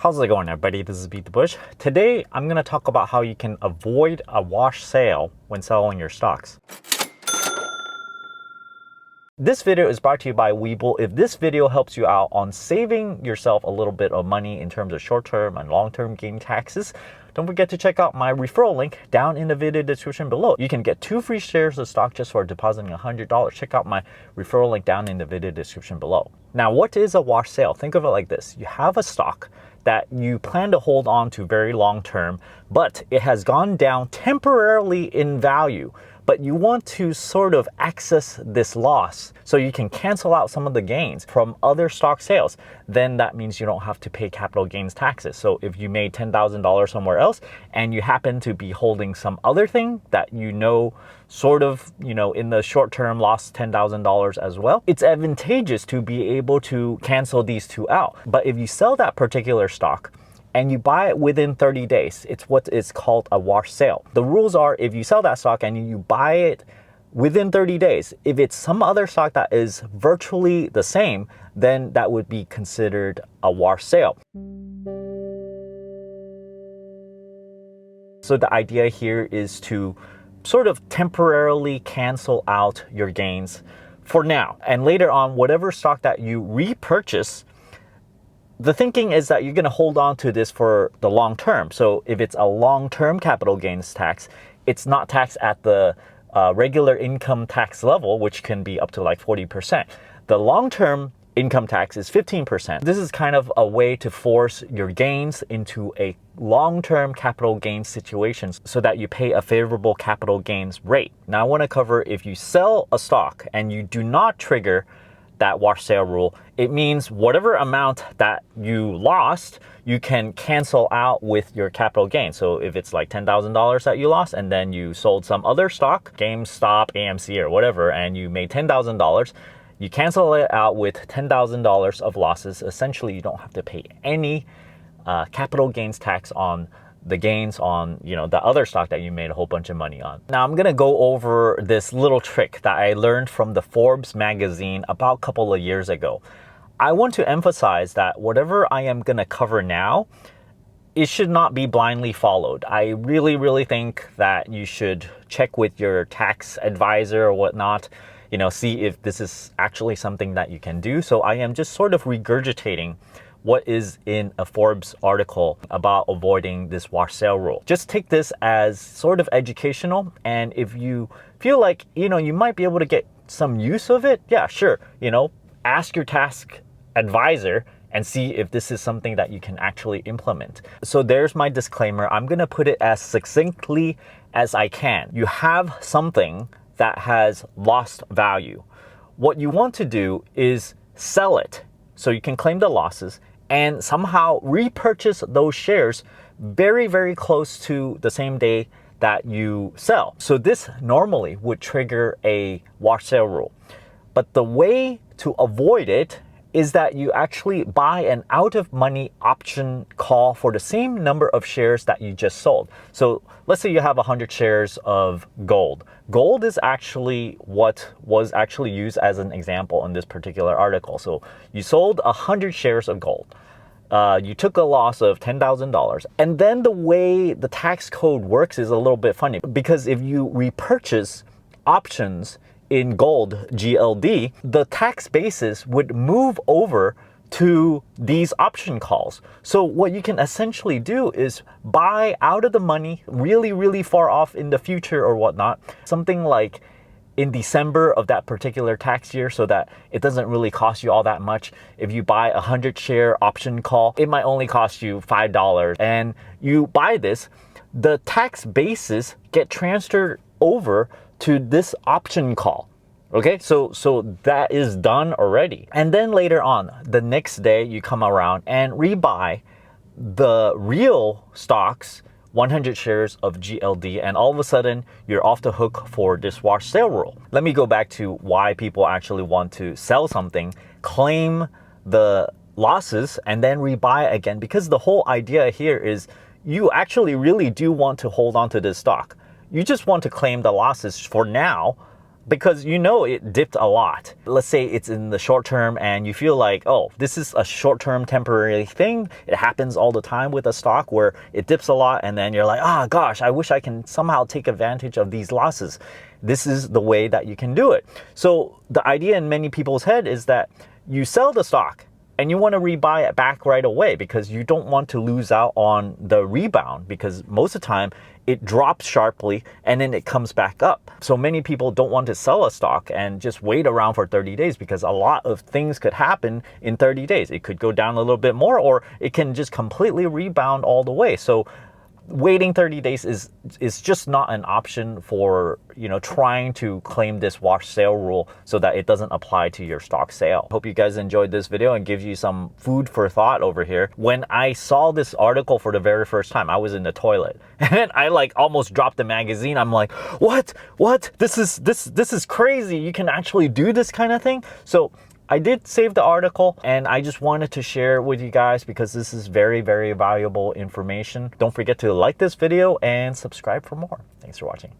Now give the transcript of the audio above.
How's it going, everybody? This is BeatTheBush. Today, I'm going to talk about how you can avoid a wash sale when selling your stocks. This video is brought to you by Webull. If this video helps you out on saving yourself a little bit of money in terms of short-term and long-term gain taxes, don't forget to check out my referral link down in the video description below. You can get 2 free shares of stock just for depositing $100. Check out my referral link down in the video description below. Now, what is a wash sale? Think of it like this. You have a stock that you plan to hold on to very long term, but it has gone down temporarily in value. But you want to sort of access this loss so you can cancel out some of the gains from other stock sales. Then that means you don't have to pay capital gains taxes. So if you made $10,000 somewhere else and you happen to be holding some other thing that sort of, in the short term lost $10,000 as well, it's advantageous to be able to cancel these two out. But if you sell that particular stock and you buy it within 30 days, it's what is called a wash sale. The rules are, if you sell that stock and you buy it within 30 days, if it's some other stock that is virtually the same, then that would be considered a wash sale. So the idea here is to sort of temporarily cancel out your gains for now. And later on, whatever stock that you repurchase, the thinking is that you're going to hold on to this for the long term. So if it's a long-term capital gains tax, it's not taxed at the regular income tax level, which can be up to like 40%. The long-term income tax is 15%. This is kind of a way to force your gains into a long-term capital gains situation so that you pay a favorable capital gains rate. Now, I want to cover if you sell a stock and you do not trigger that wash sale rule, it means whatever amount that you lost, you can cancel out with your capital gain. So if it's like $10,000 that you lost and then you sold some other stock, GameStop, AMC or whatever, and you made $10,000, you cancel it out with $10,000 of losses. Essentially, you don't have to pay any capital gains tax on the gains on the other stock that you made a whole bunch of money on. Now I'm gonna go over this little trick that I learned from the Forbes magazine about a couple of years ago. I want to emphasize that whatever I am gonna cover now, it should not be blindly followed. I really think that you should check with your tax advisor or whatnot, see if this is actually something that you can do. So I am just sort of regurgitating what is in a Forbes article about avoiding this wash sale rule. Just take this as sort of educational, and if you feel like you might be able to get some use of it, yeah, sure, ask your tax advisor and see if this is something that you can actually implement. So there's my disclaimer. I'm gonna put it as succinctly as I can. You have something that has lost value. What you want to do is sell it so you can claim the losses and somehow repurchase those shares very close to the same day that you sell. So this normally would trigger a wash sale rule. But the way to avoid it is that you actually buy an out-of-money option call for the same number of shares that you just sold. So let's say you have 100 shares of gold. Gold is actually what was actually used as an example in this particular article. So you sold 100 shares of gold. You took a loss of $10,000. And then the way the tax code works is a little bit funny, because if you repurchase options in gold, GLD, the tax basis would move over to these option calls. So what you can essentially do is buy out of the money really far off in the future or whatnot, something like in December of that particular tax year, so that it doesn't really cost you all that much. If you buy a 100-share option call, it might only cost you $5, and you buy this, the tax basis get transferred over to this option call. Okay, so that is done already. And then later on, the next day, you come around and rebuy the real stocks, 100 shares of GLD, and all of a sudden, you're off the hook for this wash sale rule. Let me go back to why people actually want to sell something, claim the losses, and then rebuy again, because the whole idea here is you actually really do want to hold on to this stock. You just want to claim the losses for now, because you know it dipped a lot. Let's say it's in the short term and you feel like, oh, this is a short-term temporary thing. It happens all the time with a stock where it dips a lot and then you're like, ah, gosh, I wish I can somehow take advantage of these losses. This is the way that you can do it. So the idea in many people's head is that you sell the stock and you want to rebuy it back right away because you don't want to lose out on the rebound, because most of the time it drops sharply and then it comes back up. So many people don't want to sell a stock and just wait around for 30 days because a lot of things could happen in 30 days. It could go down a little bit more, or it can just completely rebound all the way. So waiting 30 days is just not an option for, you know, trying to claim this wash sale rule so that it doesn't apply to your stock sale. Hope you guys enjoyed this video and gives you some food for thought over here. When I saw this article for the very first time, I was in the toilet and I like almost dropped the magazine. I'm like, what? This is crazy. You can actually do this kind of thing. So I did save the article and I just wanted to share with you guys because this is very, very valuable information. Don't forget to like this video and subscribe for more. Thanks for watching.